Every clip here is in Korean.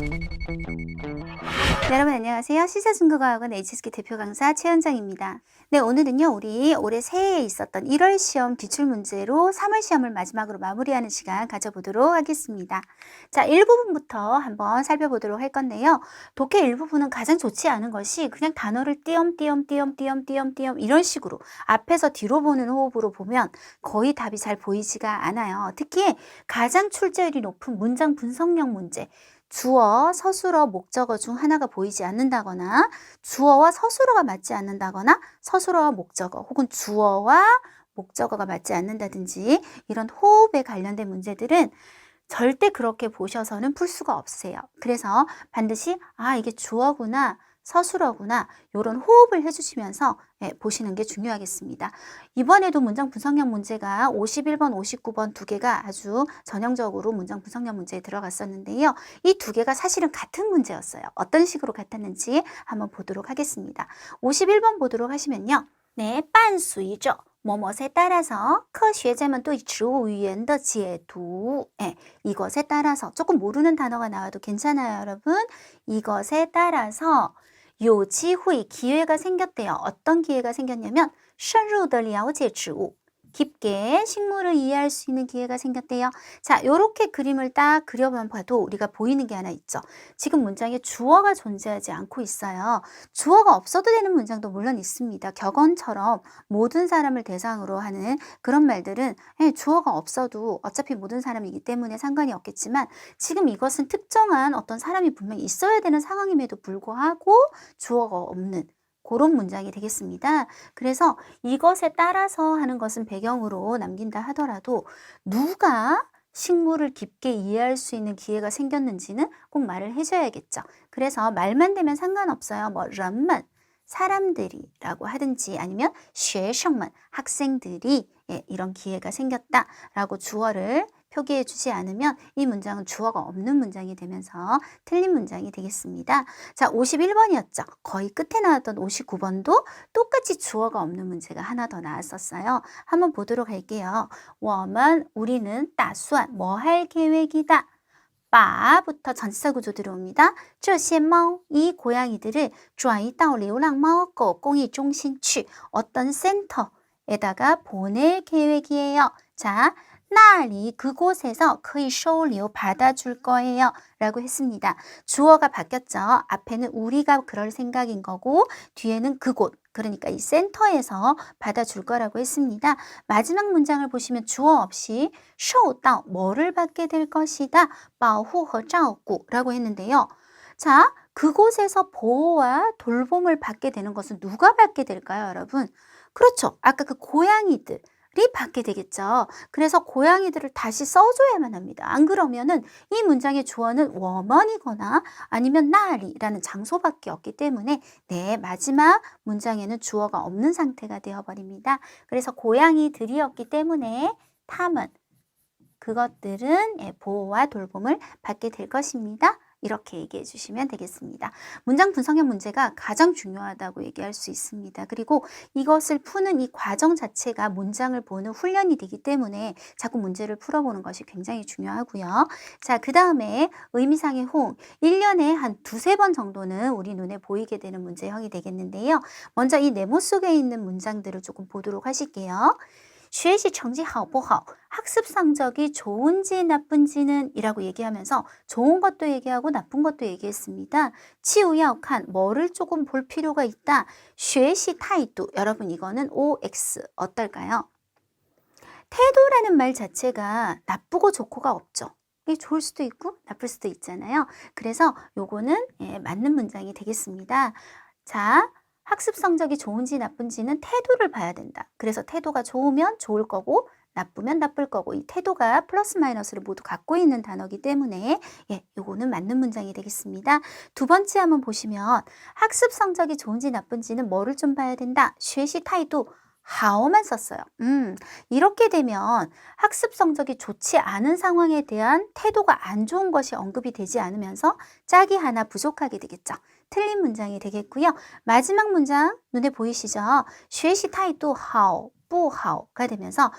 네, 여러분 안녕하세요. 시사중국어학원 HSK 대표 강사 최현정입니다. 네, 오늘은요, 우리 올해 새해에 있었던 1월 시험 기출문제로 3월 시험을 마지막으로 마무리하는 시간 가져보도록 하겠습니다. 자, 일부분부터 한번 살펴보도록 할 건데요. 독해 일부분은 가장 좋지 않은 것이 그냥 단어를 띄엄띄엄 이런 식으로 앞에서 뒤로 보는 호흡으로 보면 거의 답이 잘 보이지가 않아요. 특히 가장 출제율이 높은 문장 분석형 문제, 주어, 서술어, 목적어 중 하나가 보이지 않는다거나 주어와 서술어가 맞지 않는다거나 서술어와 목적어 혹은 주어와 목적어가 맞지 않는다든지 이런 호흡에 관련된 문제들은 절대 그렇게 보셔서는 풀 수가 없으세요. 그래서 반드시 이게 주어구나 서술어구나 이런 호흡을 해주시면서 보시는 게 중요하겠습니다. 이번에도 문장 분석형 문제가 51번, 59번 두 개가 아주 전형적으로 문장 분석형 문제에 들어갔었는데요. 이 두 개가 사실은 같은 문제였어요. 어떤 식으로 같았는지 한번 보도록 하겠습니다. 51번 보도록 하시면요. 네, 伴随着 뭐뭇에 따라서 科学家们对植物语言的解读 이것에 따라서 조금 모르는 단어가 나와도 괜찮아요, 여러분. 이것에 따라서 有机会 기회가 생겼대요. 어떤 기회가 생겼냐면 深入的了解植物 깊게 식물을 이해할 수 있는 기회가 생겼대요. 자, 이렇게 그림을 딱 그려만 봐도 우리가 보이는 게 하나 있죠. 지금 문장에 주어가 존재하지 않고 있어요. 주어가 없어도 되는 문장도 물론 있습니다. 격언처럼 모든 사람을 대상으로 하는 그런 말들은 주어가 없어도 어차피 모든 사람이기 때문에 상관이 없겠지만 지금 이것은 특정한 어떤 사람이 분명히 있어야 되는 상황임에도 불구하고 주어가 없는 그런 문장이 되겠습니다. 그래서 이것에 따라서 하는 것은 배경으로 남긴다 하더라도 누가 식물을 깊게 이해할 수 있는 기회가 생겼는지는 꼭 말을 해줘야겠죠. 그래서 말만 되면 상관없어요. 뭐人们 사람들이라고 하든지 아니면 学生们 학생들이 이런 기회가 생겼다라고 주어를 표기해 주지 않으면 이 문장은 주어가 없는 문장이 되면서 틀린 문장이 되겠습니다. 자, 51번이었죠. 거의 끝에 나왔던 59번도 똑같이 주어가 없는 문제가 하나 더 나왔었어요. 한번 보도록 할게요. 我们 打算 뭐 할 계획이다. 바부터 전치사 구조 들어옵니다. 这些猫 이 고양이들을 转移到流浪猫狗公益中心去 어떤 센터에다가 보낼 계획이에요. 자, 那里 그곳에서 可以收留 받아줄 거예요 라고 했습니다. 주어가 바뀌었죠. 앞에는 우리가 그럴 생각인 거고 뒤에는 그곳, 그러니까 이 센터에서 받아줄 거라고 했습니다. 마지막 문장을 보시면 주어 없이 受到 뭐를 받게 될 것이다 保护和照顾 라고 했는데요. 자, 그곳에서 보호와 돌봄을 받게 되는 것은 누가 받게 될까요, 여러분? 그렇죠. 아까 그 고양이들 이 받게 되겠죠. 그래서 고양이들을 다시 써줘야만 합니다. 안 그러면은 이 문장의 주어는 我们이거나 아니면 那里라는 장소밖에 없기 때문에 마지막 문장에는 주어가 없는 상태가 되어버립니다. 그래서 고양이들이었기 때문에 他们 그것들은 보호와 돌봄을 받게 될 것입니다. 이렇게 얘기해 주시면 되겠습니다. 문장 분석형 문제가 가장 중요하다고 얘기할 수 있습니다. 그리고 이것을 푸는 이 과정 자체가 문장을 보는 훈련이 되기 때문에 자꾸 문제를 풀어보는 것이 굉장히 중요하고요. 자, 그 다음에 의미상의 호응. 1년에 한 두세 번 정도는 우리 눈에 보이게 되는 문제형이 되겠는데요. 먼저 이 네모 속에 있는 문장들을 조금 보도록 하실게요. 学习成绩好不好 학습 성적이 좋은지 나쁜지는 이라고 얘기하면서 좋은 것도 얘기하고 나쁜 것도 얘기했습니다. 치우要看 뭐를 조금 볼 필요가 있다. 学习态度 여러분 이거는 OX 어떨까요? 태도라는 말 자체가 나쁘고 좋고가 없죠. 이게 좋을 수도 있고 나쁠 수도 있잖아요. 그래서 요거는 맞는 문장이 되겠습니다. 자, 학습 성적이 좋은지 나쁜지는 태도를 봐야 된다. 그래서 태도가 좋으면 좋을 거고 나쁘면 나쁠 거고 이 태도가 플러스 마이너스를 모두 갖고 있는 단어이기 때문에 요거는 맞는 문장이 되겠습니다. 두 번째 한번 보시면 학습 성적이 좋은지 나쁜지는 뭐를 좀 봐야 된다. 学习态度 하오만 썼어요. 이렇게 되면 학습 성적이 좋지 않은 상황에 대한 태도가 안 좋은 것이 언급이 되지 않으면서 짝이 하나 부족하게 되겠죠. 틀린 문장이 되겠고요. 마지막 문장 눈에 보이시죠? 学习态度好不好가 되면서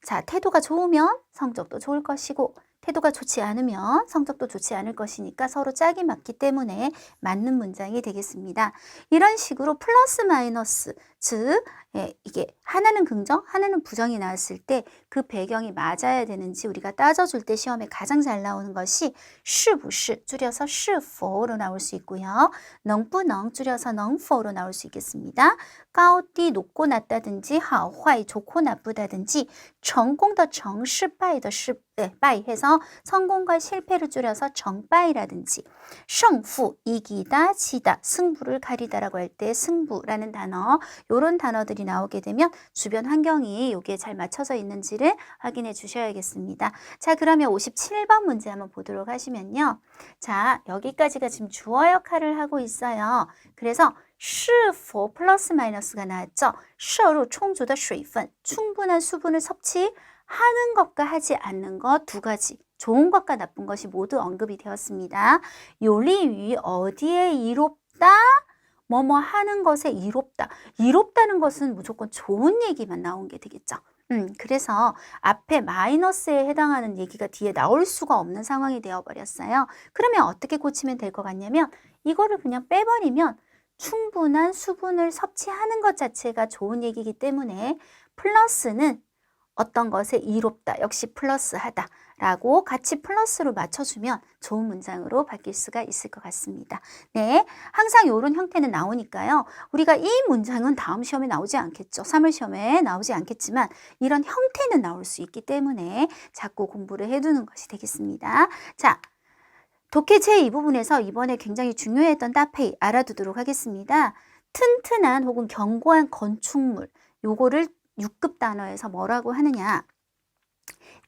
자, 태도가 좋으면 성적도 좋을 것이고 태도가 좋지 않으면 성적도 좋지 않을 것이니까 서로 짝이 맞기 때문에 맞는 문장이 되겠습니다. 이런 식으로 플러스 마이너스, 즉 이게 하나는 긍정, 하나는 부정이 나왔을 때 그 배경이 맞아야 되는지 우리가 따져줄 때 시험에 가장 잘 나오는 것이 是不是 줄여서 是否로 나올 수 있고요. 能不能 줄여서 能否로 나올 수 있겠습니다. 高低 높고 낮다든지 好坏 좋고 나쁘다든지 成功的成失败的失 败해서 성공과 실패를 줄여서 정敗라든지 胜负 이기다 지다 승부를 가리다라고 할 때 승부라는 단어 이런 단어들이 나오게 되면 주변 환경이 여기에 잘 맞춰져 있는지를 확인해 주셔야겠습니다. 자, 그러면 57번 문제 한번 보도록 하시면요. 자, 여기까지가 지금 주어 역할을 하고 있어요. 그래서 是否 플러스 마이너스가 나왔죠. 摄入充足的水分 충분한 수분을 섭취하는 것과 하지 않는 것 두 가지. 좋은 것과 나쁜 것이 모두 언급이 되었습니다. 요리위 어디에 이롭다? 뭐뭐 하는 것에 이롭다. 이롭다는 것은 무조건 좋은 얘기만 나온 게 되겠죠. 그래서 앞에 마이너스에 해당하는 얘기가 뒤에 나올 수가 없는 상황이 되어버렸어요. 그러면 어떻게 고치면 될 것 같냐면 이거를 그냥 빼버리면 충분한 수분을 섭취하는 것 자체가 좋은 얘기이기 때문에 플러스는 어떤 것에 이롭다, 역시 플러스하다 라고 같이 플러스로 맞춰주면 좋은 문장으로 바뀔 수가 있을 것 같습니다. 네, 항상 이런 형태는 나오니까요. 우리가 이 문장은 다음 시험에 나오지 않겠죠. 3월 시험에 나오지 않겠지만 이런 형태는 나올 수 있기 때문에 자꾸 공부를 해두는 것이 되겠습니다. 자, 독해 제2부분에서 이번에 굉장히 중요했던 따페이 알아두도록 하겠습니다. 튼튼한 혹은 견고한 건축물, 요거를 6급 단어에서 뭐라고 하느냐?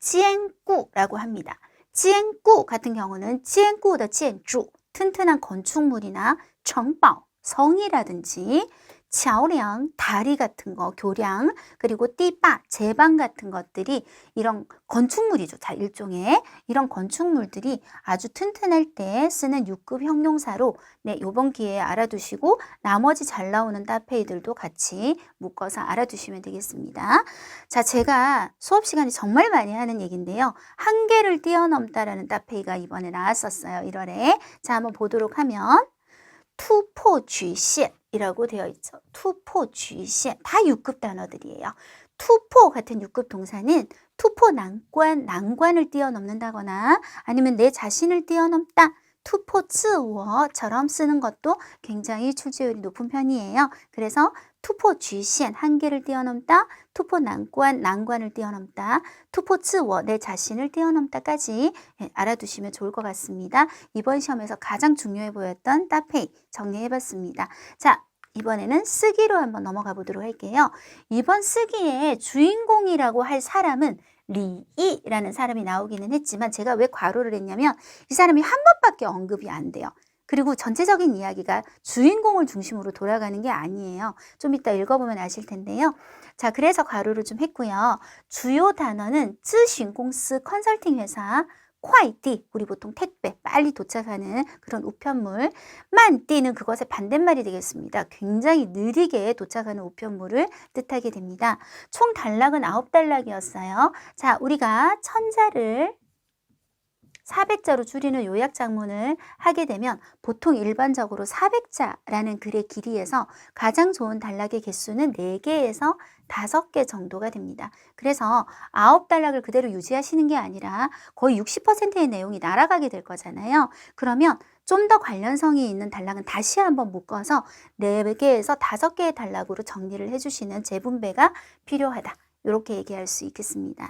지엔꾸라고 합니다. 지엔꾸 같은 경우는 지엔꾸의 지엔주, 튼튼한 건축물이나 정bao, 성이라든지 桥梁, 다리 같은 거, 교량, 그리고 띠바, 제방 같은 것들이 이런 건축물이죠. 자, 일종의 이런 건축물들이 아주 튼튼할 때 쓰는 6급 형용사로 네, 요번 기회에 알아두시고 나머지 잘 나오는 따페이들도 같이 묶어서 알아두시면 되겠습니다. 자, 제가 수업 시간에 정말 많이 하는 얘기인데요. 한계를 뛰어넘다라는 따페이가 이번에 나왔었어요. 1월에. 자, 한번 보도록 하면 투포局限이라고 되어 있죠. 투포局限 다 6급 단어들이에요. 투포 같은 6급 동사는 투포 난관을 뛰어넘는다거나 아니면 내 자신을 뛰어넘다 투포 쯔워처럼 쓰는 것도 굉장히 출제율이 높은 편이에요. 그래서 투포 局限 한계를 뛰어넘다, 투포 난관을 뛰어넘다, 투포 쯔워 내 자신을 뛰어넘다까지 알아두시면 좋을 것 같습니다. 이번 시험에서 가장 중요해 보였던 따페이 정리해봤습니다. 자, 이번에는 쓰기로 한번 넘어가 보도록 할게요. 이번 쓰기의 주인공이라고 할 사람은 리이라는 사람이 나오기는 했지만 제가 왜 괄호를 했냐면 이 사람이 한 번밖에 언급이 안 돼요. 그리고 전체적인 이야기가 주인공을 중심으로 돌아가는 게 아니에요. 좀 이따 읽어보면 아실 텐데요. 자, 그래서 괄호를 좀 했고요. 주요 단어는 咨询公司 컨설팅 회사, 快递 우리 보통 택배, 빨리 도착하는 그런 우편물, 慢递는 그것의 반대말이 되겠습니다. 굉장히 느리게 도착하는 우편물을 뜻하게 됩니다. 총 단락은 9단락이었어요. 자, 우리가 천자를 400자로 줄이는 요약작문을 하게 되면 보통 일반적으로 400자라는 글의 길이에서 가장 좋은 단락의 개수는 4개에서 5개 정도가 됩니다. 그래서 9단락을 그대로 유지하시는 게 아니라 거의 60%의 내용이 날아가게 될 거잖아요. 그러면 좀 더 관련성이 있는 단락은 다시 한번 묶어서 4개에서 5개의 단락으로 정리를 해주시는 재분배가 필요하다. 이렇게 얘기할 수 있겠습니다.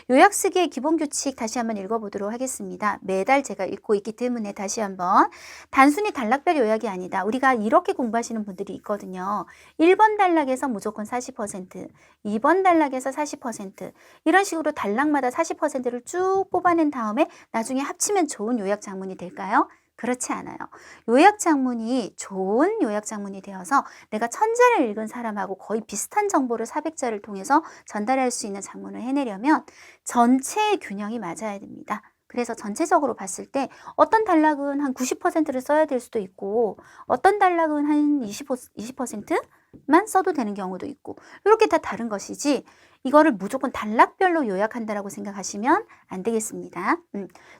요약 쓰기의 기본 규칙 다시 한번 읽어보도록 하겠습니다. 매달 제가 읽고 있기 때문에 다시 한번 단순히 단락별 요약이 아니다. 우리가 이렇게 공부하시는 분들이 있거든요. 1번 단락에서 무조건 40%, 2번 단락에서 40% 이런 식으로 단락마다 40%를 쭉 뽑아낸 다음에 나중에 합치면 좋은 요약 작문이 될까요? 그렇지 않아요. 요약작문이 좋은 요약작문이 되어서 내가 천자를 읽은 사람하고 거의 비슷한 정보를 400자를 통해서 전달할 수 있는 작문을 해내려면 전체의 균형이 맞아야 됩니다. 그래서 전체적으로 봤을 때 어떤 단락은 한 90%를 써야 될 수도 있고 어떤 단락은 한 20%? 만 써도 되는 경우도 있고 이렇게 다 다른 것이지 이거를 무조건 단락별로 요약한다라고 생각하시면 안 되겠습니다.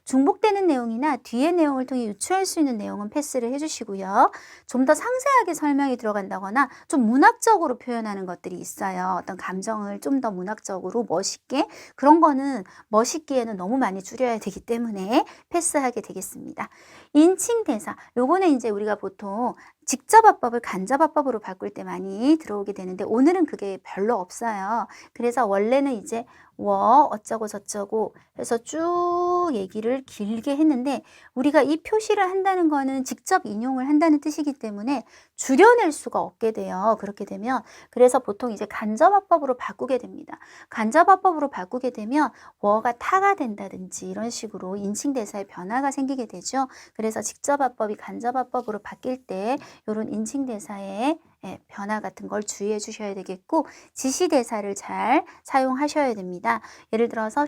중복되는 내용이나 뒤의 내용을 통해 유추할 수 있는 내용은 패스를 해주시고요. 좀 더 상세하게 설명이 들어간다거나 좀 문학적으로 표현하는 것들이 있어요. 어떤 감정을 좀 더 문학적으로 멋있게 그런 거는 멋있기에는 너무 많이 줄여야 되기 때문에 패스하게 되겠습니다. 인칭 대사 요거는 이제 우리가 보통 직접어법을 간접어법으로 바꿀 때 많이 들어오게 되는데 오늘은 그게 별로 없어요. 그래서 원래는 이제 어쩌고 저쩌고 해서 쭉 얘기를 길게 했는데 우리가 이 표시를 한다는 거는 직접 인용을 한다는 뜻이기 때문에 줄여낼 수가 없게 돼요. 그렇게 되면 그래서 보통 이제 간접어법으로 바꾸게 됩니다. 간접어법으로 바꾸게 되면 워가 타가 된다든지 이런 식으로 인칭대사의 변화가 생기게 되죠. 그래서 직접어법이 간접어법으로 바뀔 때 이런 인칭대사의 변화 같은 걸 주의해 주셔야 되겠고 지시대사를 잘 사용하셔야 됩니다. 예를 들어서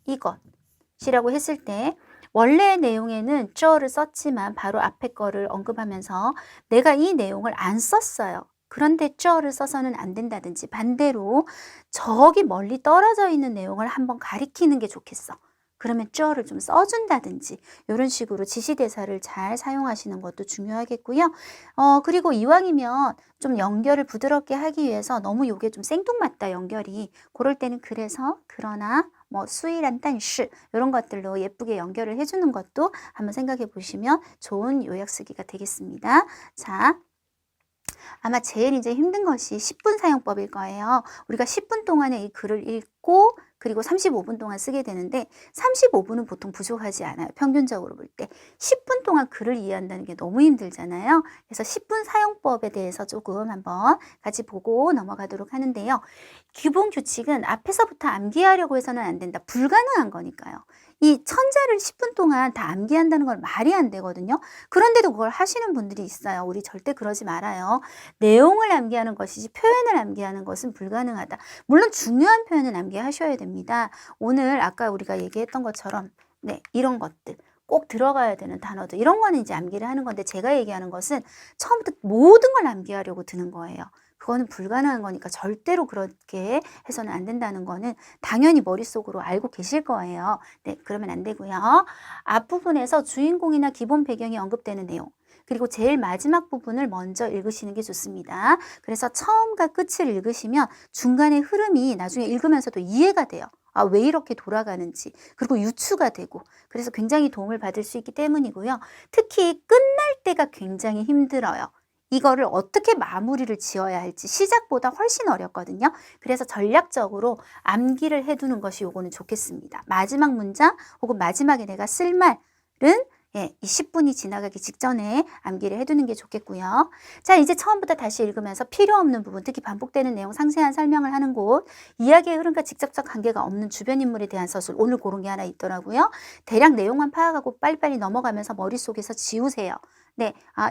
이것이라고 했을 때 원래 내용에는 를 썼지만 바로 앞에 거를 언급하면서 내가 이 내용을 안 썼어요. 그런데 를 써서는 안 된다든지 반대로 저기 멀리 떨어져 있는 내용을 한번 가리키는 게 좋겠어. 그러면 를 좀 써준다든지 이런 식으로 지시대사를 잘 사용하시는 것도 중요하겠고요. 그리고 이왕이면 좀 연결을 부드럽게 하기 위해서 너무 요게 좀 생뚱맞다 연결이 그럴 때는 그래서 그러나 수이란 단시 이런 것들로 예쁘게 연결을 해주는 것도 한번 생각해 보시면 좋은 요약 쓰기가 되겠습니다. 자. 아마 제일 이제 힘든 것이 10분 사용법일 거예요. 우리가 10분 동안에 이 글을 읽고 그리고 35분 동안 쓰게 되는데 35분은 보통 부족하지 않아요. 평균적으로 볼 때. 10분 동안 글을 이해한다는 게 너무 힘들잖아요. 그래서 10분 사용법에 대해서 조금 한번 같이 보고 넘어가도록 하는데요. 기본 규칙은 앞에서부터 암기하려고 해서는 안 된다. 불가능한 거니까요. 이 천자를 10분 동안 다 암기한다는 건 말이 안 되거든요. 그런데도 그걸 하시는 분들이 있어요. 우리 절대 그러지 말아요. 내용을 암기하는 것이지 표현을 암기하는 것은 불가능하다. 물론 중요한 표현은 암기하셔야 됩니다. 오늘 아까 우리가 얘기했던 것처럼 이런 것들 꼭 들어가야 되는 단어들 이런 거는 이제 암기를 하는 건데 제가 얘기하는 것은 처음부터 모든 걸 암기하려고 드는 거예요. 그거는 불가능한 거니까 절대로 그렇게 해서는 안 된다는 거는 당연히 머릿속으로 알고 계실 거예요. 그러면 안 되고요. 앞부분에서 주인공이나 기본 배경이 언급되는 내용 그리고 제일 마지막 부분을 먼저 읽으시는 게 좋습니다. 그래서 처음과 끝을 읽으시면 중간의 흐름이 나중에 읽으면서도 이해가 돼요. 왜 이렇게 돌아가는지 그리고 유추가 되고 그래서 굉장히 도움을 받을 수 있기 때문이고요. 특히 끝날 때가 굉장히 힘들어요. 이거를 어떻게 마무리를 지어야 할지 시작보다 훨씬 어렵거든요. 그래서 전략적으로 암기를 해두는 것이 요거는 좋겠습니다. 마지막 문장 혹은 마지막에 내가 쓸 말은 이 10분이 지나가기 직전에 암기를 해두는 게 좋겠고요. 자, 이제 처음부터 다시 읽으면서 필요 없는 부분, 특히 반복되는 내용 상세한 설명을 하는 곳, 이야기의 흐름과 직접적 관계가 없는 주변 인물에 대한 서술, 오늘 고른 게 하나 있더라고요. 대략 내용만 파악하고 빨리빨리 넘어가면서 머릿속에서 지우세요.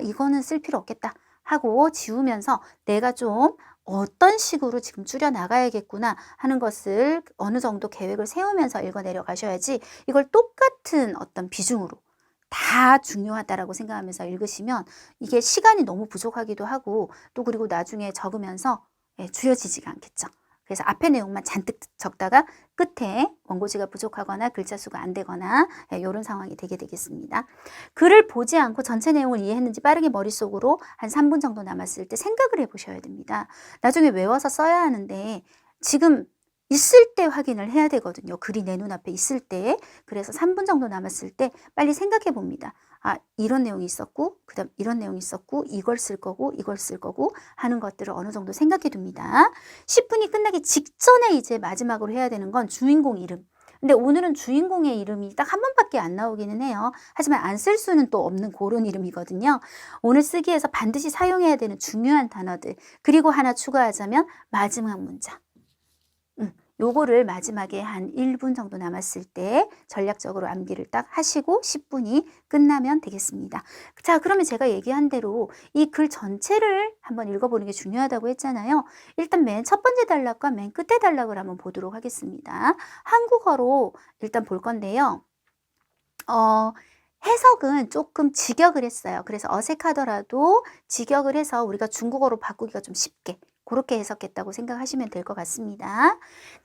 이거는 쓸 필요 없겠다 하고 지우면서 내가 좀 어떤 식으로 지금 줄여 나가야겠구나 하는 것을 어느 정도 계획을 세우면서 읽어 내려가셔야지 이걸 똑같은 어떤 비중으로 다 중요하다라고 생각하면서 읽으시면 이게 시간이 너무 부족하기도 하고 또 그리고 나중에 적으면서 줄여지지가 않겠죠. 그래서 앞에 내용만 잔뜩 적다가 끝에 원고지가 부족하거나 글자 수가 안 되거나 이런 상황이 되게 되겠습니다. 글을 보지 않고 전체 내용을 이해했는지 빠르게 머릿속으로 한 3분 정도 남았을 때 생각을 해보셔야 됩니다. 나중에 외워서 써야 하는데 지금 있을 때 확인을 해야 되거든요. 글이 내 눈앞에 있을 때. 그래서 3분 정도 남았을 때 빨리 생각해 봅니다. 이런 내용이 있었고 그 다음 이런 내용이 있었고 이걸 쓸 거고 이걸 쓸 거고 하는 것들을 어느 정도 생각해 둡니다. 10분이 끝나기 직전에 이제 마지막으로 해야 되는 건 주인공 이름. 근데 오늘은 주인공의 이름이 딱 한 번밖에 안 나오기는 해요. 하지만 안 쓸 수는 또 없는 그런 이름이거든요. 오늘 쓰기에서 반드시 사용해야 되는 중요한 단어들. 그리고 하나 추가하자면 마지막 문장. 요거를 마지막에 한 1분 정도 남았을 때 전략적으로 암기를 딱 하시고 10분이 끝나면 되겠습니다. 자, 그러면 제가 얘기한 대로 이 글 전체를 한번 읽어보는 게 중요하다고 했잖아요. 일단 맨 첫 번째 단락과 맨 끝에 단락을 한번 보도록 하겠습니다. 한국어로 일단 볼 건데요. 해석은 조금 직역을 했어요. 그래서 어색하더라도 직역을 해서 우리가 중국어로 바꾸기가 좀 쉽게 그렇게 해석했다고 생각하시면 될 것 같습니다.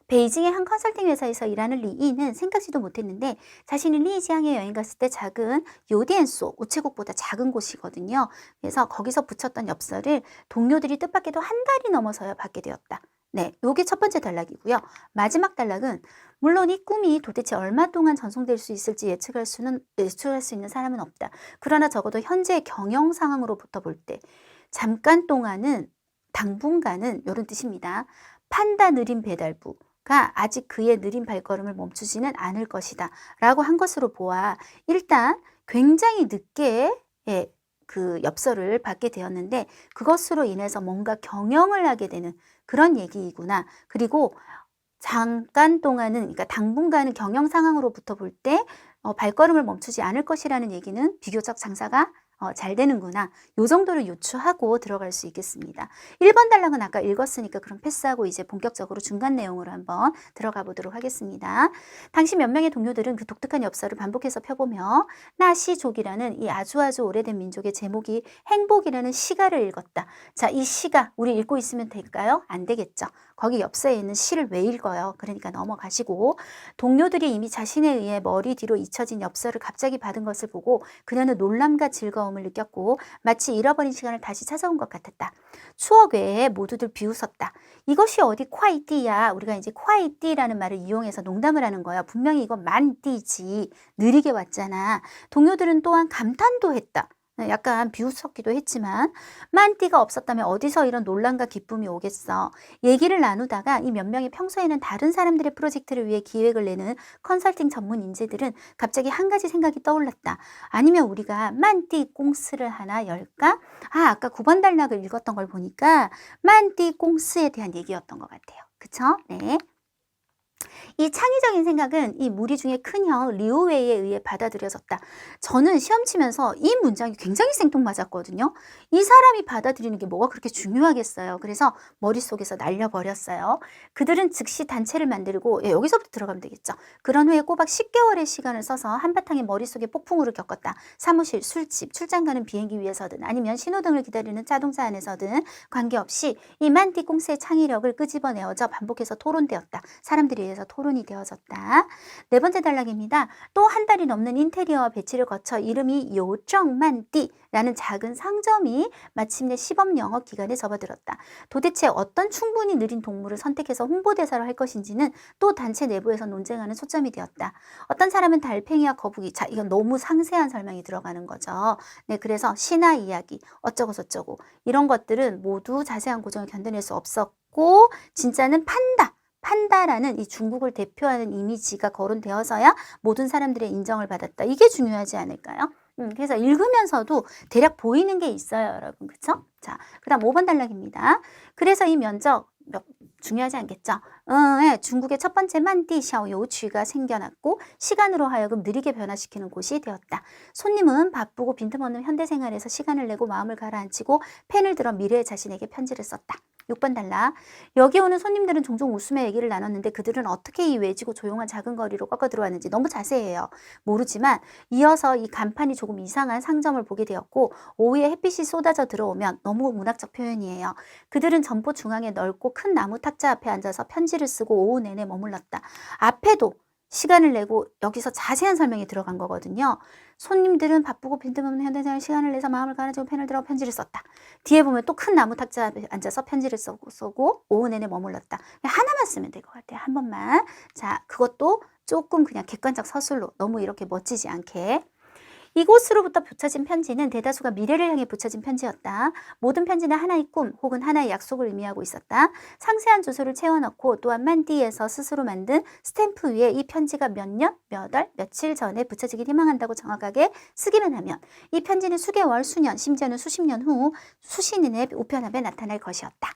베이징의 한 컨설팅 회사에서 일하는 리이는 생각지도 못했는데 자신이 리지앙에 여행 갔을 때 작은 요디엔소, 우체국보다 작은 곳이거든요. 그래서 거기서 붙였던 엽서를 동료들이 뜻밖에도 한 달이 넘어서야 받게 되었다. 네, 요게 첫 번째 단락이고요. 마지막 단락은 물론 이 꿈이 도대체 얼마 동안 전송될 수 있을지 예측할 수 있는 사람은 없다. 그러나 적어도 현재의 경영 상황으로부터 볼 때 잠깐 동안은 당분간은 이런 뜻입니다. 판다 느린 배달부가 아직 그의 느린 발걸음을 멈추지는 않을 것이다 라고 한 것으로 보아 일단 굉장히 늦게 그 엽서를 받게 되었는데 그것으로 인해서 뭔가 경영을 하게 되는 그런 얘기이구나. 그리고 잠깐 동안은 그러니까 당분간은 경영 상황으로부터 볼 때 발걸음을 멈추지 않을 것이라는 얘기는 비교적 장사가 잘 되는구나. 요 정도를 유추하고 들어갈 수 있겠습니다. 1번 단락은 아까 읽었으니까 그럼 패스하고 이제 본격적으로 중간 내용으로 한번 들어가 보도록 하겠습니다. 당시 몇 명의 동료들은 그 독특한 엽서를 반복해서 펴보며 나시족이라는 이 아주 오래된 민족의 제목이 행복이라는 시가를 읽었다. 자, 이 시가 우리 읽고 있으면 될까요? 안 되겠죠. 거기 엽서에 있는 시를 왜 읽어요? 그러니까 넘어가시고 동료들이 이미 자신에 의해 머리 뒤로 잊혀진 엽서를 갑자기 받은 것을 보고 그녀는 놀람과 즐거움을 느꼈고 마치 잃어버린 시간을 다시 찾아온 것 같았다. 추억 외에 모두들 비웃었다. 이것이 어디 콰이띠야. 우리가 이제 콰이띠라는 말을 이용해서 농담을 하는 거야. 분명히 이건 만띠지. 느리게 왔잖아. 동료들은 또한 감탄도 했다. 약간 비웃었기도 했지만 만띠가 없었다면 어디서 이런 논란과 기쁨이 오겠어. 얘기를 나누다가 이 몇 명이 평소에는 다른 사람들의 프로젝트를 위해 기획을 내는 컨설팅 전문 인재들은 갑자기 한 가지 생각이 떠올랐다. 아니면 우리가 만띠 꽁스를 하나 열까? 아까 9번 단락을 읽었던 걸 보니까 만띠 꽁스에 대한 얘기였던 것 같아요. 그쵸? 네. 이 창의적인 생각은 이 무리 중에 큰형 리오웨이에 의해 받아들여졌다. 저는 시험 치면서 이 문장이 굉장히 생뚱맞았거든요. 이 사람이 받아들이는 게 뭐가 그렇게 중요하겠어요. 그래서 머릿속에서 날려버렸어요. 그들은 즉시 단체를 만들고 여기서부터 들어가면 되겠죠. 그런 후에 꼬박 10개월의 시간을 써서 한바탕의 머릿속에 폭풍우를 겪었다. 사무실, 술집, 출장 가는 비행기 위에서든 아니면 신호등을 기다리는 자동차 안에서든 관계없이 이 만띠 꽁스의 창의력을 끄집어내어져 반복해서 토론되었다. 사람들에 의해서 토론이 되어졌다. 네 번째 단락입니다. 또 한 달이 넘는 인테리어와 배치를 거쳐 이름이 요정만띠라는 작은 상점이 마침내 시범 영업 기간에 접어들었다. 도대체 어떤 충분히 느린 동물을 선택해서 홍보대사로 할 것인지는 또 단체 내부에서 논쟁하는 초점이 되었다. 어떤 사람은 달팽이와 거북이, 자 이건 너무 상세한 설명이 들어가는 거죠. 네, 그래서 신화 이야기 어쩌고 저쩌고 이런 것들은 모두 자세한 고정을 견뎌낼 수 없었고 진짜는 판다라는 이 중국을 대표하는 이미지가 거론되어서야 모든 사람들의 인정을 받았다. 이게 중요하지 않을까요? 그래서 읽으면서도 대략 보이는 게 있어요, 여러분. 그쵸? 자, 그 다음 5번 단락입니다. 그래서 이 면적, 중요하지 않겠죠? 중국의 첫 번째 만띠 샤오요취가 생겨났고 시간으로 하여금 느리게 변화시키는 곳이 되었다. 손님은 바쁘고 빈틈없는 현대생활에서 시간을 내고 마음을 가라앉히고 펜을 들어 미래의 자신에게 편지를 썼다. 6번 단락. 여기 오는 손님들은 종종 웃으며 얘기를 나눴는데 그들은 어떻게 이 외지고 조용한 작은 거리로 꺾어 들어왔는지 너무 자세해요. 모르지만 이어서 이 간판이 조금 이상한 상점을 보게 되었고 오후에 햇빛이 쏟아져 들어오면 너무 문학적 표현이에요. 그들은 점포 중앙에 넓고 큰 나무 탁자 앞에 앉아서 편지를 쓰고 오후 내내 머물렀다. 앞에도 시간을 내고 여기서 자세한 설명이 들어간 거거든요. 손님들은 바쁘고 빈틈없는 현대생활 시간을 내서 마음을 가라앉히고 펜을 들어 편지를 썼다. 뒤에 보면 또 큰 나무 탁자 앞에 앉아서 편지를 쓰고 오후 내내 머물렀다. 하나만 쓰면 될 것 같아요. 한 번만. 자, 그것도 조금 그냥 객관적 서술로 너무 이렇게 멋지지 않게. 이곳으로부터 붙여진 편지는 대다수가 미래를 향해 붙여진 편지였다. 모든 편지는 하나의 꿈 혹은 하나의 약속을 의미하고 있었다. 상세한 주소를 채워넣고 또한 만띠에서 스스로 만든 스탬프 위에 이 편지가 몇 년, 몇 월, 며칠 전에 붙여지길 희망한다고 정확하게 쓰기만 하면 이 편지는 수개월, 수년, 심지어는 수십 년 후 수신인의 우편함에 나타날 것이었다.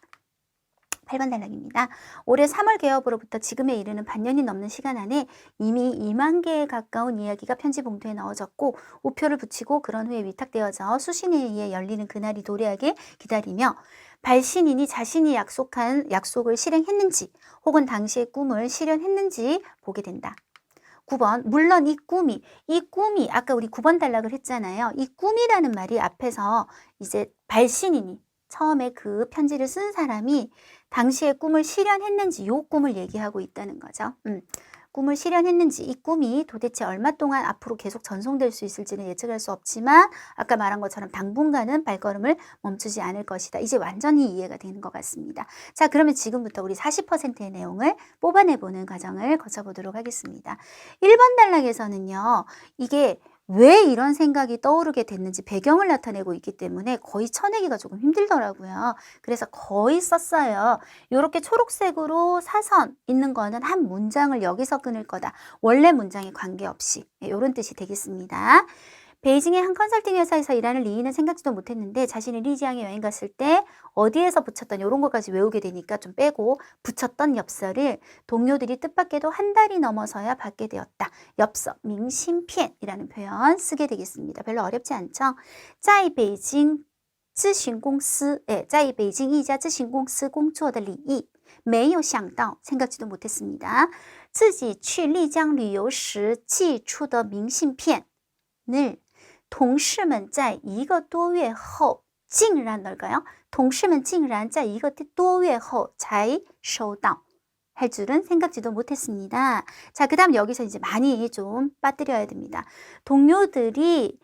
8번 단락입니다. 올해 3월 개업으로부터 지금에 이르는 반년이 넘는 시간 안에 이미 2만 개에 가까운 이야기가 편지 봉투에 넣어졌고 우표를 붙이고 그런 후에 위탁되어져 수신에 의해 열리는 그날이 도래하게 기다리며 발신인이 자신이 약속한 약속을 실행했는지 혹은 당시의 꿈을 실현했는지 보게 된다. 9번 물론 이 꿈이 아까 우리 9번 단락을 했잖아요. 이 꿈이라는 말이 앞에서 이제 발신인이 처음에 그 편지를 쓴 사람이 당시에 꿈을 실현했는지 요 꿈을 얘기하고 있다는 거죠. 꿈을 실현했는지 이 꿈이 도대체 얼마 동안 앞으로 계속 전송될 수 있을지는 예측할 수 없지만 아까 말한 것처럼 당분간은 발걸음을 멈추지 않을 것이다. 이제 완전히 이해가 되는 것 같습니다. 자, 그러면 지금부터 우리 40%의 내용을 뽑아내보는 과정을 거쳐보도록 하겠습니다. 1번 단락에서는요. 이게 왜 이런 생각이 떠오르게 됐는지 배경을 나타내고 있기 때문에 거의 쳐내기가 조금 힘들더라고요. 그래서 거의 썼어요. 이렇게 초록색으로 사선 있는 거는 한 문장을 여기서 끊을 거다. 원래 문장에 관계없이 이런 뜻이 되겠습니다. 베이징의 한 컨설팅 회사에서 일하는 리이는 생각지도 못했는데 자신이 리지앙에 여행 갔을 때 어디에서 붙였던 이런 것까지 외우게 되니까 좀 빼고 붙였던 엽서를 동료들이 뜻밖에도 한 달이 넘어서야 받게 되었다. 엽서, 밍신피엔이라는 표현 쓰게 되겠습니다. 별로 어렵지 않죠? 在北京咨询公司在北京一家咨询公司工作的李毅没有想到 생각지도 못했습니다. 自己去丽江旅游时寄出的明信片을同事们在一个多月后竟然뭘까요? 同事们竟然在一个多月后才收到 할 줄은 생각지도 못했습니다. 자, 그 다음 여기서 이제 많이 좀 빠뜨려야 됩니다. 동료들이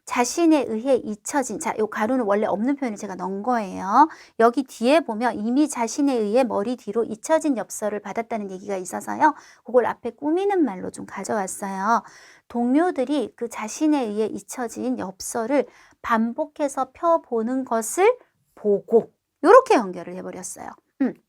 자신에 의해 잊혀진, 자, 요 가로는 원래 없는 표현을 제가 넣은 거예요. 여기 뒤에 보면 이미 자신에 의해 머리 뒤로 잊혀진 엽서를 받았다는 얘기가 있어서요. 그걸 앞에 꾸미는 말로 좀 가져왔어요. 동료들이 그 자신에 의해 잊혀진 엽서를 반복해서 펴보는 것을 보고 이렇게 연결을 해버렸어요.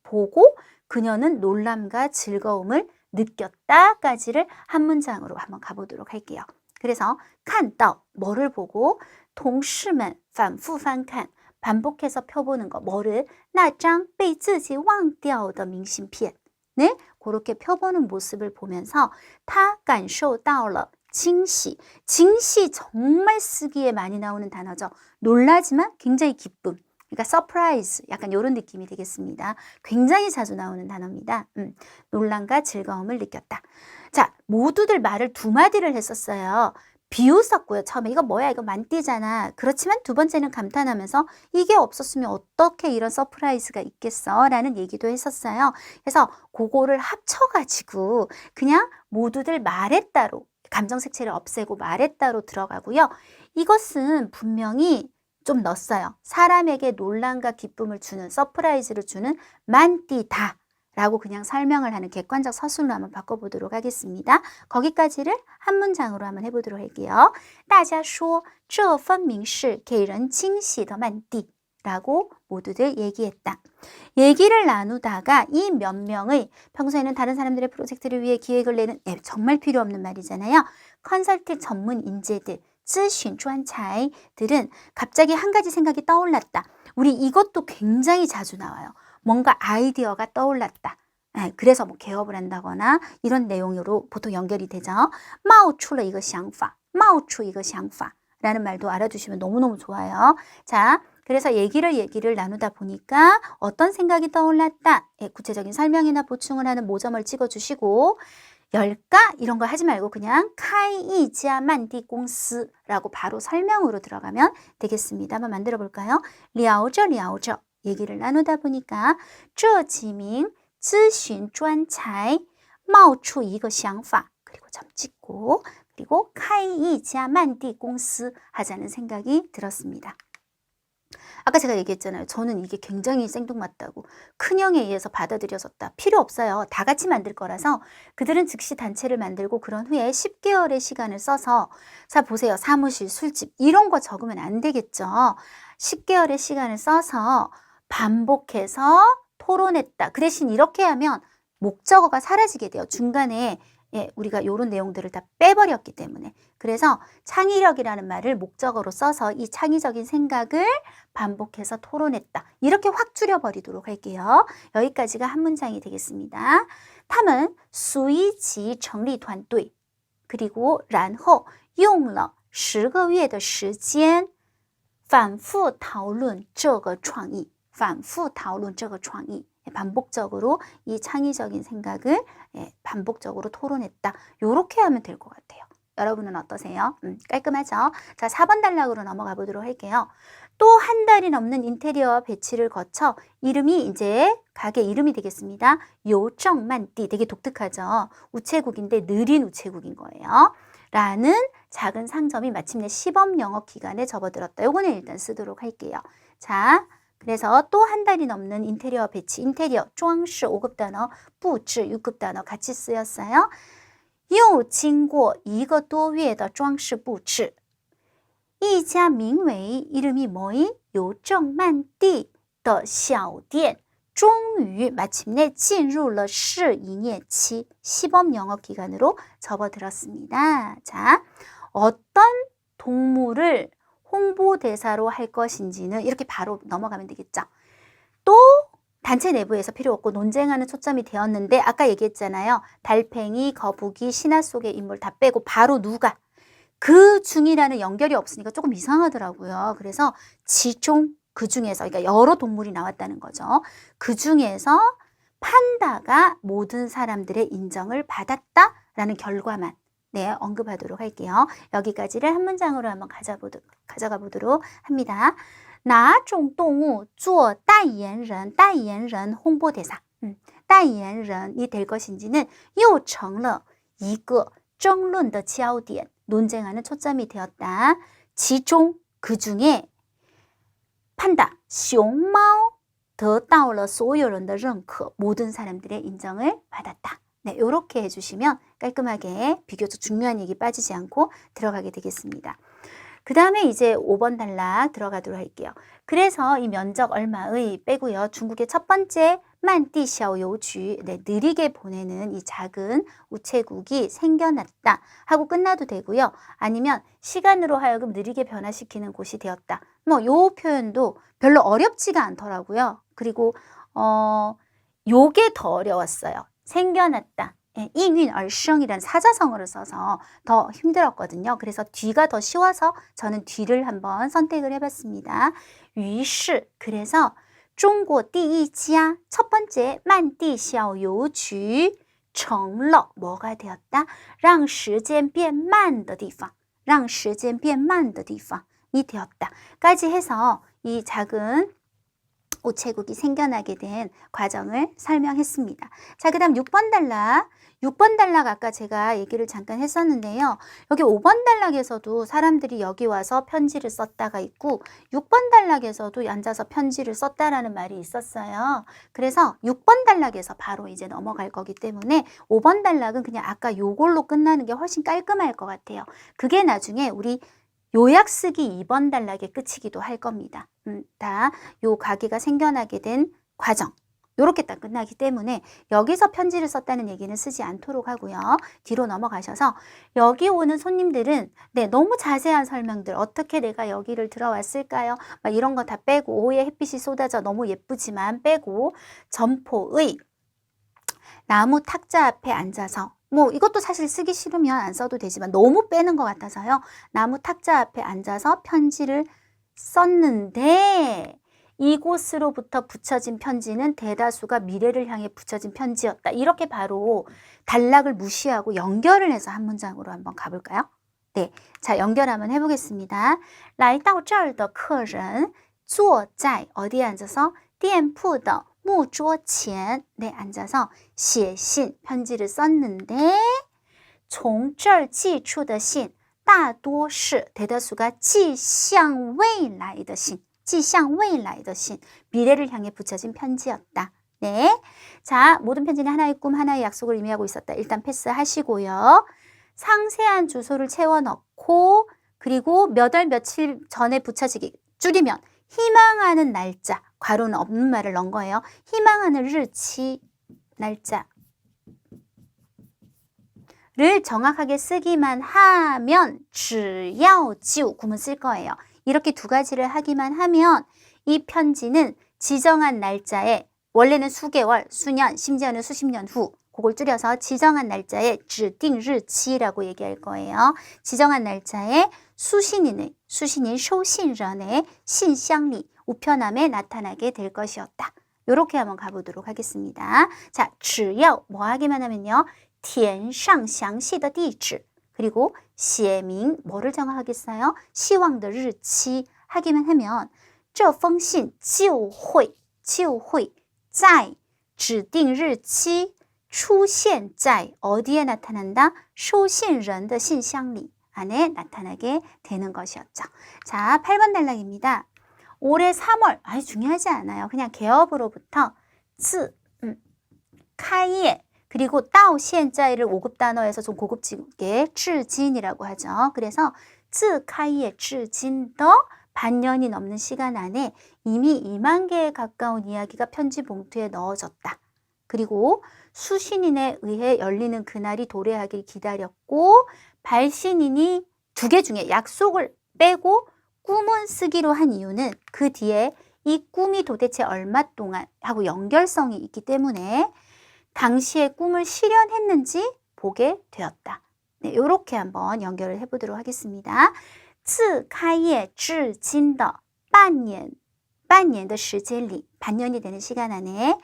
보고 그녀는 놀람과 즐거움을 느꼈다까지를 한 문장으로 한번 가보도록 할게요. 그래서 看到 뭐를 보고 同事们反复翻看 반복해서 펴보는 거 뭐를 那张被自己忘掉的明信片 네? 그렇게 펴보는 모습을 보면서 他感受到了 징시, 징시 정말 쓰기에 많이 나오는 단어죠. 놀라지만 굉장히 기쁨. 그러니까 서프라이즈, 약간 이런 느낌이 되겠습니다. 굉장히 자주 나오는 단어입니다. 놀람과 즐거움을 느꼈다. 자, 모두들 말을 두 마디를 했었어요. 비웃었고요. 처음에 이거 뭐야? 이거 만띠잖아. 그렇지만 두 번째는 감탄하면서 이게 없었으면 어떻게 이런 서프라이즈가 있겠어? 라는 얘기도 했었어요. 그래서 그거를 합쳐가지고 그냥 모두들 말에 따로 감정 색채를 없애고 말에 따로 들어가고요. 이것은 분명히 좀 넣었어요. 사람에게 논란과 기쁨을 주는 서프라이즈를 주는 만띠다 라고 그냥 설명을 하는 객관적 서술로 한번 바꿔보도록 하겠습니다. 거기까지를 한 문장으로 한번 해보도록 할게요. 大家说这分明是给人惊喜的满地 라고 모두들 얘기했다. 얘기를 나누다가 이 몇 명의 평소에는 다른 사람들의 프로젝트를 위해 기획을 내는 정말 필요 없는 말이잖아요. 컨설팅 전문 인재들 咨询专才들은 갑자기 한 가지 생각이 떠올랐다. 우리 이것도 굉장히 자주 나와요. 뭔가 아이디어가 떠올랐다. 그래서 뭐 개업을 한다거나 이런 내용으로 보통 연결이 되죠. 冒出了一个想法,冒出一个想法 라는 말도 알아두시면 너무너무 좋아요. 자, 그래서 얘기를 나누다 보니까 어떤 생각이 떠올랐다. 구체적인 설명이나 보충을 하는 모점을 찍어주시고 열까? 이런 거 하지 말고 그냥 카이이지아 만디 공스라고 바로 설명으로 들어가면 되겠습니다. 한번 만들어 볼까요? 聊着聊着 얘기를 나누다 보니까 这几名咨询专才冒出一个想法 그리고 점 찍고 그리고 카이이지아 만디 공스 하자는 생각이 들었습니다. 아까 제가 얘기했잖아요. 저는 이게 굉장히 생뚱맞다고. 큰형에 의해서 받아들여졌다. 필요 없어요. 다 같이 만들 거라서 그들은 즉시 단체를 만들고 그런 후에 10개월의 시간을 써서 자 보세요. 사무실, 술집 이런 거 적으면 안 되겠죠. 10개월의 시간을 써서 반복해서 토론했다. 그 대신 이렇게 하면 목적어가 사라지게 돼요. 중간에 우리가 이런 내용들을 다 빼버렸기 때문에 그래서 창의력이라는 말을 목적어로 써서 이 창의적인 생각을 반복해서 토론했다. 이렇게 확 줄여버리도록 할게요. 여기까지가 한 문장이 되겠습니다. 他们随即成立团队 그리고 然后用了10个月的时间反复讨论这个创意反复讨论这个创意 반복적으로 이 창의적인 생각을 반복적으로 토론했다. 요렇게 하면 될 것 같아요. 여러분은 어떠세요? 깔끔하죠? 자, 4번 단락으로 넘어가 보도록 할게요. 또 한 달이 넘는 인테리어 배치를 거쳐 이름이 이제 가게 이름이 되겠습니다. 요정만띠, 되게 독특하죠? 우체국인데 느린 우체국인 거예요. 라는 작은 상점이 마침내 시범 영업 기간에 접어들었다. 요거는 일단 쓰도록 할게요. 자, 그래서 또 한 달이 넘는 인테리어 배치, 인테리어, 装饰 5급 단어, 布置 6급 단어 같이 쓰였어요. 又经过1个多月的装饰布置，一家名为 이름이 뭐이? 邮政慢递的小店终于 마침내 进入了试营业期 시범 영업 기간으로 접어들었습니다. 자, 어떤 동물을 홍보대사로 할 것인지는 이렇게 바로 넘어가면 되겠죠. 또 단체 내부에서 필요 없고 논쟁하는 초점이 되었는데 아까 얘기했잖아요. 달팽이, 거북이, 신화 속의 인물 다 빼고 바로 누가? 그 중이라는 연결이 없으니까 조금 이상하더라고요. 그래서 지종 그 중에서 그러니까 여러 동물이 나왔다는 거죠. 그 중에서 판다가 모든 사람들의 인정을 받았다라는 결과만 언급하도록 할게요. 여기까지를 한 문장으로 한번 가져가 보도록 합니다. 哪种动物做代言人 代言人 홍보대사 代言人이 될 것인지는 又成了一个争论的焦点 논쟁하는 초점이 되었다. 지종 그 중에 판다 熊猫得到了所有人的认可 모든 사람들의 인정을 받았다. 네, 이렇게 해주시면 깔끔하게 비교적 중요한 얘기 빠지지 않고 들어가게 되겠습니다. 그 다음에 이제 5번 단락 들어가도록 할게요. 그래서 이 면적 얼마의 빼고요. 중국의 첫 번째 만띠샤오요주 느리게 보내는 이 작은 우체국이 생겨났다 하고 끝나도 되고요. 아니면 시간으로 하여금 느리게 변화시키는 곳이 되었다. 뭐 요 표현도 별로 어렵지가 않더라고요. 그리고 요게 더 어려웠어요. 생겨났다. 이윈 얼성이라는 사자성어를 써서 더 힘들었거든요. 그래서 뒤가 더 쉬워서 저는 뒤를 한번 선택을 해봤습니다. 于是 그래서 中国第一家 첫 번째 慢地小邮局成了 뭐가 되었다? 让时间变慢的地方让时间变慢的地方이 되었다. 까지 해서 이 작은 우체국이 생겨나게 된 과정을 설명했습니다. 자, 그 다음 6번 단락. 6번 단락 아까 제가 얘기를 잠깐 했었는데요. 여기 5번 단락에서도 사람들이 여기 와서 편지를 썼다가 있고 6번 단락에서도 앉아서 편지를 썼다라는 말이 있었어요. 그래서 6번 단락에서 바로 이제 넘어갈 거기 때문에 5번 단락은 그냥 아까 요걸로 끝나는 게 훨씬 깔끔할 것 같아요. 그게 나중에 우리 요약 쓰기 2번 단락의 끝이기도 할 겁니다. 다 요 가게가 생겨나게 된 과정 요렇게 딱 끝나기 때문에 여기서 편지를 썼다는 얘기는 쓰지 않도록 하고요. 뒤로 넘어가셔서 여기 오는 손님들은 너무 자세한 설명들 어떻게 내가 여기를 들어왔을까요? 막 이런 거 다 빼고 오후에 햇빛이 쏟아져 너무 예쁘지만 빼고 점포의 나무 탁자 앞에 앉아서 뭐 이것도 사실 쓰기 싫으면 안 써도 되지만 너무 빼는 것 같아서요. 나무 탁자 앞에 앉아서 편지를 썼는데 이곳으로부터 붙여진 편지는 대다수가 미래를 향해 붙여진 편지였다. 이렇게 바로 단락을 무시하고 연결을 해서 한 문장으로 한번 가볼까요? 네, 자 연결 한번 해보겠습니다. 来到这儿的客人坐在 어디에 앉아서 店铺的木桌前 앉아서 写信 편지를 썼는데 从这儿寄出的信大多是 대다수가 寄向未来的信 寄向未来的信 미래를 향해 붙여진 편지였다. 네, 자 모든 편지는 하나의 꿈, 하나의 약속을 의미하고 있었다. 일단 패스하시고요. 상세한 주소를 채워 넣고 그리고 몇 월 며칠 전에 붙여지기 줄이면 희망하는 날짜, 괄호는 없는 말을 넣은 거예요. 희망하는日期, 날짜 를 정확하게 쓰기만 하면 只要就 구문 쓸 거예요. 이렇게 두 가지를 하기만 하면 이 편지는 지정한 날짜에 원래는 수개월, 수년, 심지어는 수십 년 후 그걸 줄여서 지정한 날짜에 指定日期라고 얘기할 거예요. 지정한 날짜에 수신인, 소신인의信箱里우편함에 나타나게 될 것이었다. 요렇게 한번 가보도록 하겠습니다. 자, 只要 뭐 하기만 하면요. 填上详细的地址 그리고 写明 뭐를 정하겠어요? 希望的日期 하기만 하면 这封信就会在指定日期出现在 어디에 나타난다? 收信人的信箱里 안에 나타나게 되는 것이었죠. 자, 8번 단락입니다. 올해 3월, 아주 중요하지 않아요. 그냥 개업으로부터 自, 开业 그리고 到现在를 5급 단어에서 좀 고급지게 至今이라고 하죠. 그래서 自开业至今的반년이 넘는 시간 안에 이미 2만 개에 가까운 이야기가 편지 봉투에 넣어졌다. 그리고 수신인에 의해 열리는 그날이 도래하길 기다렸고 발신인이 2개 중에 약속을 빼고 꿈은 쓰기로 한 이유는 그 뒤에 이 꿈이 도대체 얼마 동안 하고 연결성이 있기 때문에 당시의 꿈을 실현했는지 보게 되었다. 네, 이렇게 한번 연결을 해보도록 하겠습니다. 自开业至今的半年的时间里 반년이 되는 시간 안에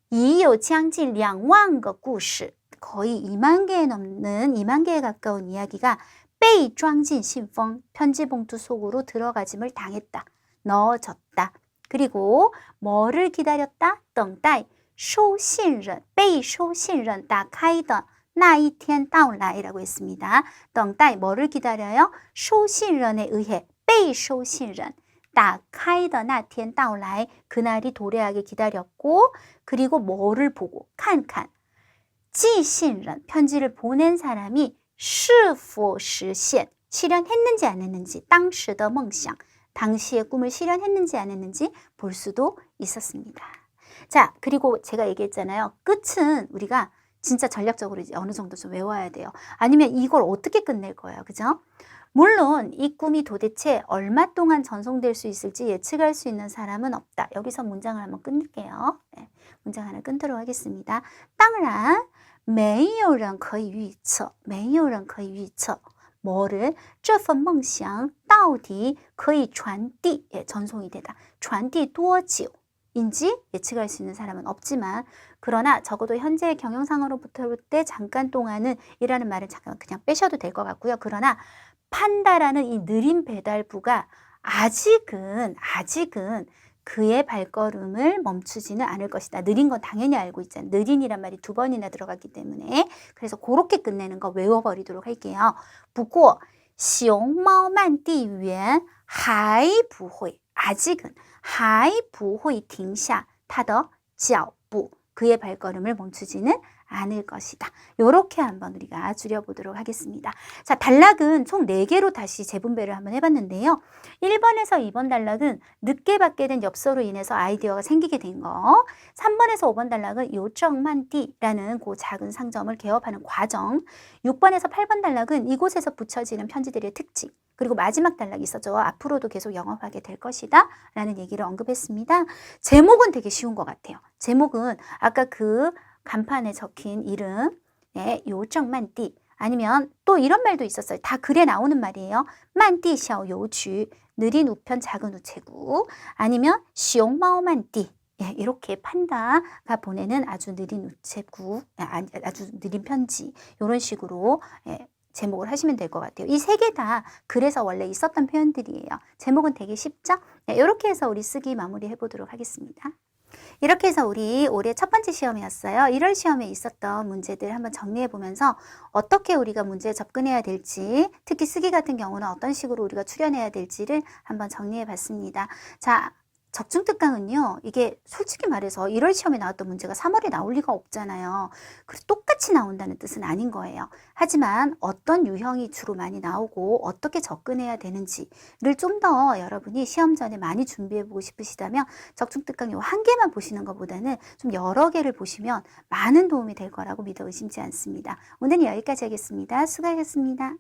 已有将近2万个故事 거의 2만 개에 넘는 2만 개에 가까운 이야기가 被装进信封 편지 봉투 속으로 들어가짐을 당했다. 넣어졌다. 그리고 뭐를 기다렸다? 等待收信人被收信人打开的那一天到来라고 했습니다. 等待 뭐를 기다려요? 收信人에 의해 被收信人打开的那天到来 그날이 도래하게 기다렸고 그리고 뭐를 보고 看看寄信人 편지를 보낸 사람이 是否实现 실현했는지 안 했는지 当时的梦想 당시의 꿈을 실현했는지 안 했는지 볼 수도 있었습니다. 자, 그리고 제가 얘기했잖아요. 끝은 우리가 진짜 전략적으로 이제 어느 정도 좀 외워야 돼요. 아니면 이걸 어떻게 끝낼 거예요. 그죠? 물론 이 꿈이 도대체 얼마 동안 전송될 수 있을지 예측할 수 있는 사람은 없다. 여기서 문장을 한번 끊을게요. 네, 문장 하나 끊도록 하겠습니다. 当然没有人可以预测뭐를 这份梦想到底可以传递 전송이 되다. 传递多久 인지 예측할 수 있는 사람은 없지만 그러나 적어도 현재 경영상으로부터 볼 때 잠깐 동안은 이라는 말을 잠깐 그냥 빼셔도 될 것 같고요. 그러나 판다라는 이 느린 배달부가 아직은 그의 발걸음을 멈추지는 않을 것이다. 느린 건 당연히 알고 있잖아요. 느린이란 말이 2번이나 들어갔기 때문에 그래서 그렇게 끝내는 거 외워버리도록 할게요. 不过熊猫慢地缘还不会 아직은 还不会停下他的脚步 그의 발걸음을 멈추지는 않을 것이다. 이렇게 한번 우리가 줄여보도록 하겠습니다. 자, 단락은 총 4개로 다시 재분배를 한번 해봤는데요. 1번에서 2번 단락은 늦게 받게 된 엽서로 인해서 아이디어가 생기게 된 거. 3번에서 5번 단락은 요정만띠라는 그 작은 상점을 개업하는 과정. 6번에서 8번 단락은 이곳에서 붙여지는 편지들의 특징. 그리고 마지막 단락이 있었죠. 앞으로도 계속 영업하게 될 것이다 라는 얘기를 언급했습니다. 제목은 되게 쉬운 것 같아요. 제목은 아까 그 간판에 적힌 이름, 네, 요정만띠 아니면 또 이런 말도 있었어요. 다 글에 나오는 말이에요. 만띠 샤오 요주, 느린 우편 작은 우체국 아니면 시옹마오만띠 예, 이렇게 판다가 보내는 아주 느린 우체국, 아주 느린 편지 이런 식으로 예, 제목을 하시면 될 것 같아요. 이 3개 다 글에서 원래 있었던 표현들이에요. 제목은 되게 쉽죠? 네, 이렇게 해서 우리 쓰기 마무리 해보도록 하겠습니다. 이렇게 해서 우리 올해 첫 번째 시험이었어요. 1월 시험에 있었던 문제들 한번 정리해 보면서 어떻게 우리가 문제에 접근해야 될지, 특히 쓰기 같은 경우는 어떤 식으로 우리가 출연해야 될지를 한번 정리해 봤습니다. 자, 적중특강은요, 이게 솔직히 말해서 1월 시험에 나왔던 문제가 3월에 나올 리가 없잖아요. 그래서 똑같이 나온다는 뜻은 아닌 거예요. 하지만 어떤 유형이 주로 많이 나오고 어떻게 접근해야 되는지를 좀 더 여러분이 시험 전에 많이 준비해 보고 싶으시다면 적중특강 요 한 개만 보시는 것보다는 좀 여러 개를 보시면 많은 도움이 될 거라고 믿어 의심치 않습니다. 오늘은 여기까지 하겠습니다. 수고하셨습니다.